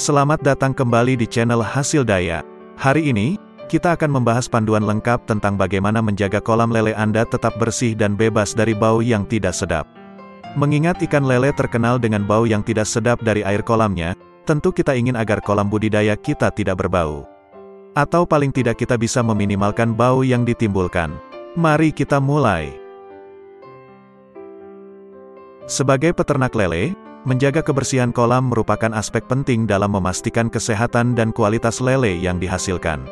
Selamat datang kembali di channel Hasil Daya. Hari ini, kita akan membahas panduan lengkap tentang bagaimana menjaga kolam lele Anda tetap bersih dan bebas dari bau yang tidak sedap. Mengingat ikan lele terkenal dengan bau yang tidak sedap dari air kolamnya, tentu kita ingin agar kolam budidaya kita tidak berbau. Atau paling tidak kita bisa meminimalkan bau yang ditimbulkan. Mari kita mulai. Sebagai peternak lele, menjaga kebersihan kolam merupakan aspek penting dalam memastikan kesehatan dan kualitas lele yang dihasilkan.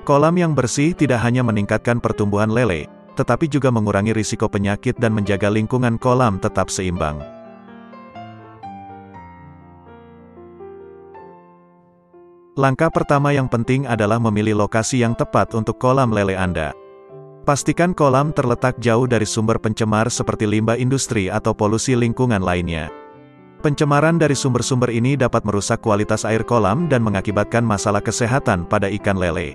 Kolam yang bersih tidak hanya meningkatkan pertumbuhan lele, tetapi juga mengurangi risiko penyakit dan menjaga lingkungan kolam tetap seimbang. Langkah pertama yang penting adalah memilih lokasi yang tepat untuk kolam lele Anda. Pastikan kolam terletak jauh dari sumber pencemar seperti limbah industri atau polusi lingkungan lainnya. Pencemaran dari sumber-sumber ini dapat merusak kualitas air kolam dan mengakibatkan masalah kesehatan pada ikan lele.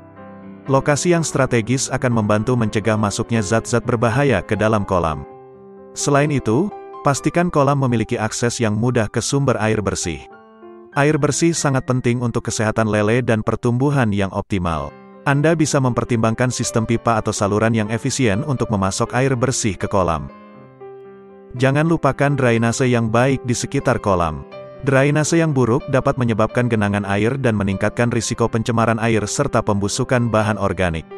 Lokasi yang strategis akan membantu mencegah masuknya zat-zat berbahaya ke dalam kolam. Selain itu, pastikan kolam memiliki akses yang mudah ke sumber air bersih. Air bersih sangat penting untuk kesehatan lele dan pertumbuhan yang optimal. Anda bisa mempertimbangkan sistem pipa atau saluran yang efisien untuk memasok air bersih ke kolam. Jangan lupakan drainase yang baik di sekitar kolam. Drainase yang buruk dapat menyebabkan genangan air dan meningkatkan risiko pencemaran air serta pembusukan bahan organik.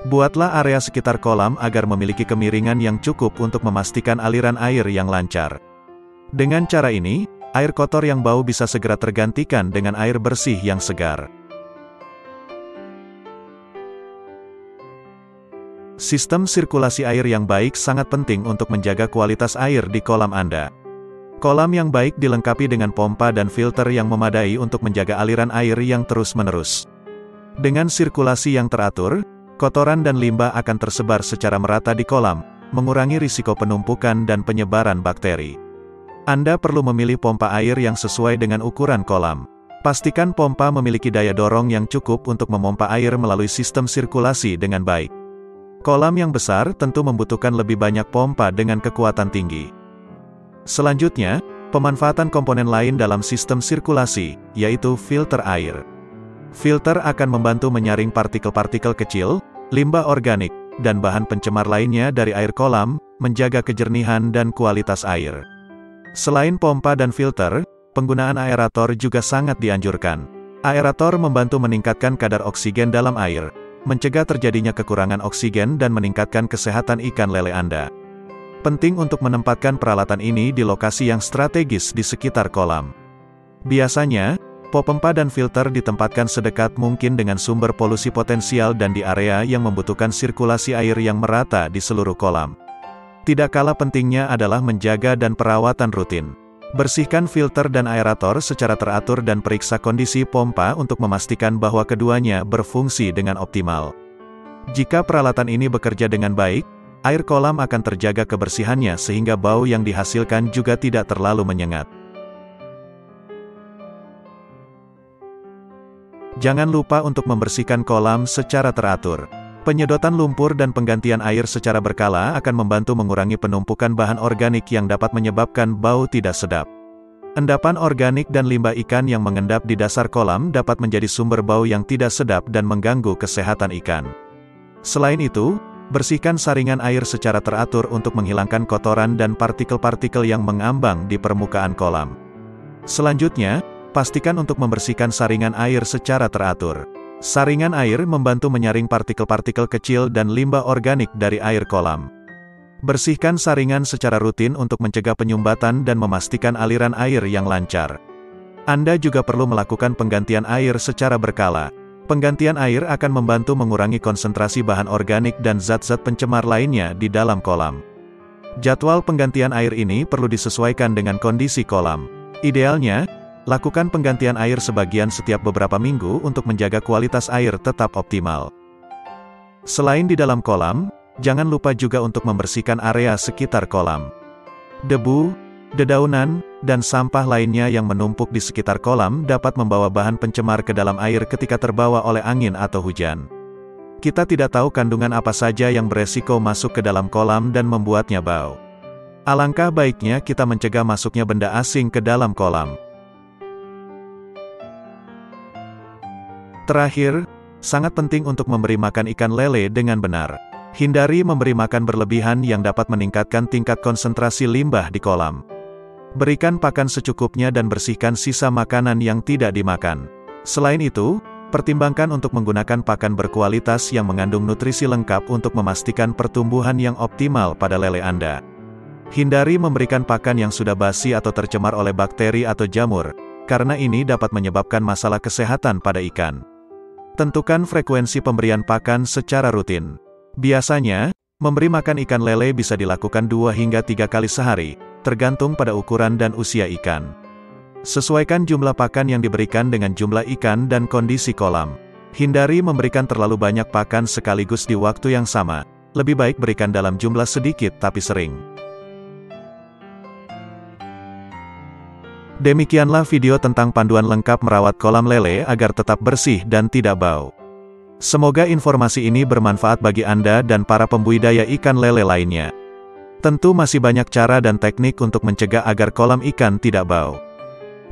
Buatlah area sekitar kolam agar memiliki kemiringan yang cukup untuk memastikan aliran air yang lancar. Dengan cara ini, air kotor yang bau bisa segera tergantikan dengan air bersih yang segar. Sistem sirkulasi air yang baik sangat penting untuk menjaga kualitas air di kolam Anda. Kolam yang baik dilengkapi dengan pompa dan filter yang memadai untuk menjaga aliran air yang terus-menerus. Dengan sirkulasi yang teratur, kotoran dan limbah akan tersebar secara merata di kolam, mengurangi risiko penumpukan dan penyebaran bakteri. Anda perlu memilih pompa air yang sesuai dengan ukuran kolam. Pastikan pompa memiliki daya dorong yang cukup untuk memompa air melalui sistem sirkulasi dengan baik. Kolam yang besar tentu membutuhkan lebih banyak pompa dengan kekuatan tinggi. Selanjutnya, pemanfaatan komponen lain dalam sistem sirkulasi, yaitu filter air. Filter akan membantu menyaring partikel-partikel kecil, limbah organik, dan bahan pencemar lainnya dari air kolam, menjaga kejernihan dan kualitas air. Selain pompa dan filter, penggunaan aerator juga sangat dianjurkan. Aerator membantu meningkatkan kadar oksigen dalam air, mencegah terjadinya kekurangan oksigen dan meningkatkan kesehatan ikan lele Anda. Penting untuk menempatkan peralatan ini di lokasi yang strategis di sekitar kolam. Biasanya, pompa dan filter ditempatkan sedekat mungkin dengan sumber polusi potensial dan di area yang membutuhkan sirkulasi air yang merata di seluruh kolam. Tidak kalah pentingnya adalah menjaga dan perawatan rutin. Bersihkan filter dan aerator secara teratur dan periksa kondisi pompa untuk memastikan bahwa keduanya berfungsi dengan optimal. Jika peralatan ini bekerja dengan baik, air kolam akan terjaga kebersihannya sehingga bau yang dihasilkan juga tidak terlalu menyengat. Jangan lupa untuk membersihkan kolam secara teratur. Penyedotan lumpur dan penggantian air secara berkala akan membantu mengurangi penumpukan bahan organik yang dapat menyebabkan bau tidak sedap. Endapan organik dan limbah ikan yang mengendap di dasar kolam dapat menjadi sumber bau yang tidak sedap dan mengganggu kesehatan ikan. Selain itu, bersihkan saringan air secara teratur untuk menghilangkan kotoran dan partikel-partikel yang mengambang di permukaan kolam. Selanjutnya, pastikan untuk membersihkan saringan air secara teratur. Saringan air membantu menyaring partikel-partikel kecil dan limbah organik dari air kolam. Bersihkan saringan secara rutin untuk mencegah penyumbatan dan memastikan aliran air yang lancar. Anda juga perlu melakukan penggantian air secara berkala. Penggantian air akan membantu mengurangi konsentrasi bahan organik dan zat-zat pencemar lainnya di dalam kolam. Jadwal penggantian air ini perlu disesuaikan dengan kondisi kolam. Idealnya, lakukan penggantian air sebagian setiap beberapa minggu untuk menjaga kualitas air tetap optimal. Selain di dalam kolam, jangan lupa juga untuk membersihkan area sekitar kolam. Debu, dedaunan, dan sampah lainnya yang menumpuk di sekitar kolam dapat membawa bahan pencemar ke dalam air ketika terbawa oleh angin atau hujan. Kita tidak tahu kandungan apa saja yang beresiko masuk ke dalam kolam dan membuatnya bau. Alangkah baiknya kita mencegah masuknya benda asing ke dalam kolam. Terakhir, sangat penting untuk memberi makan ikan lele dengan benar. Hindari memberi makan berlebihan yang dapat meningkatkan tingkat konsentrasi limbah di kolam. Berikan pakan secukupnya dan bersihkan sisa makanan yang tidak dimakan. Selain itu, pertimbangkan untuk menggunakan pakan berkualitas yang mengandung nutrisi lengkap untuk memastikan pertumbuhan yang optimal pada lele Anda. Hindari memberikan pakan yang sudah basi atau tercemar oleh bakteri atau jamur, karena ini dapat menyebabkan masalah kesehatan pada ikan. Tentukan frekuensi pemberian pakan secara rutin. Biasanya, memberi makan ikan lele bisa dilakukan 2 hingga 3 kali sehari, tergantung pada ukuran dan usia ikan. Sesuaikan jumlah pakan yang diberikan dengan jumlah ikan dan kondisi kolam. Hindari memberikan terlalu banyak pakan sekaligus di waktu yang sama. Lebih baik berikan dalam jumlah sedikit tapi sering. Demikianlah video tentang panduan lengkap merawat kolam lele agar tetap bersih dan tidak bau. Semoga informasi ini bermanfaat bagi Anda dan para pembudidaya ikan lele lainnya. Tentu masih banyak cara dan teknik untuk mencegah agar kolam ikan tidak bau.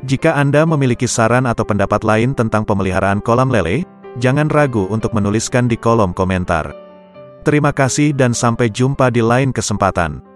Jika Anda memiliki saran atau pendapat lain tentang pemeliharaan kolam lele, jangan ragu untuk menuliskan di kolom komentar. Terima kasih dan sampai jumpa di lain kesempatan.